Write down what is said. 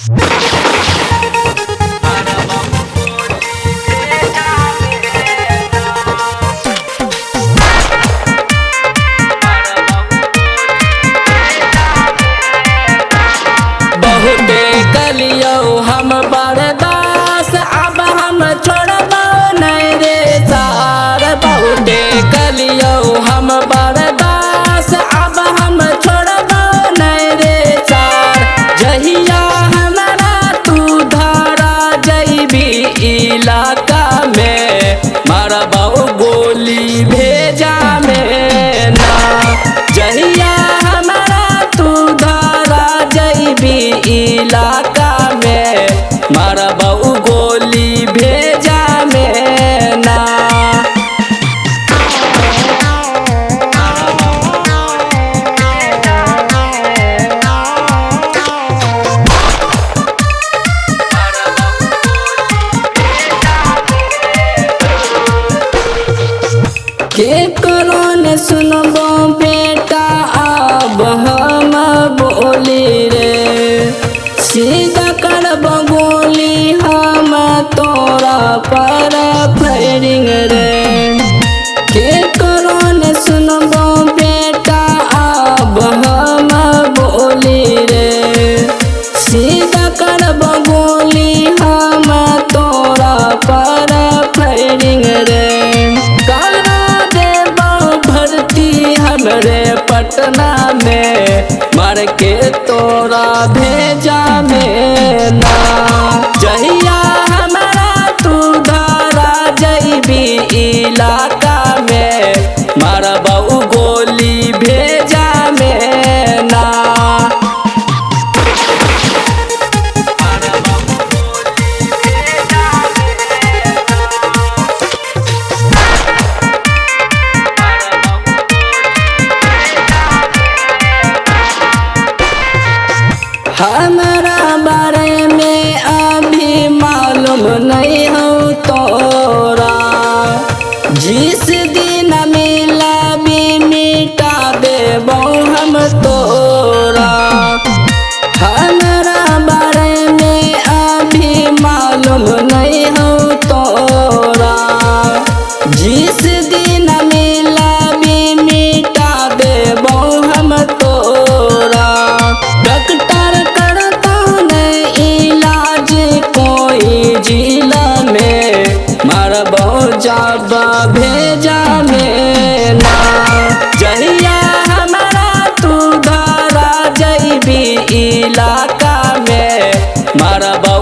बहुते कलियो हम बर्दास अब हम छोड़बो नहीं रे सार। बहुते कलियो हम बर्दास अब हम छोड़बो नहीं रे सार। जहिया हमारा तू धारा जइबी इलाका में मारबो गोली भेजा में ना। जहिया हमारा तू धारा जइबी इलाका में मारबो गोली भेजा में ना। केकरो ने सुनबो बेटा अब हम बोली रे। सीधा करबो गोली हम तोरा पर फायरिंग रे। केकरो ने सुनबो बेटा अब हम बोली रे। सीधा करबो गोली हम तोरा पर फायरिंग रे। हमरे पटना में मार के तोरा भेजा में ना। जहिया हमारा तू धारा जइबी इलाका में मारबो गोली भेजा में ना। हमारा बारे में अभी मालूम नहीं हो तोरा। जिस दिन मिला भी मिटा देबो हम तोरा। हमारा बारे में अभी मालूम नहीं हो तोरा। जिस दिन मिला भी मिटा देबो हम तोरा। डॉक्टर करता नहीं इलाज कोई जिला में मारबो जब भेजा में ना। जहिया हमारा तू धारा जइबी इलाका में मारबो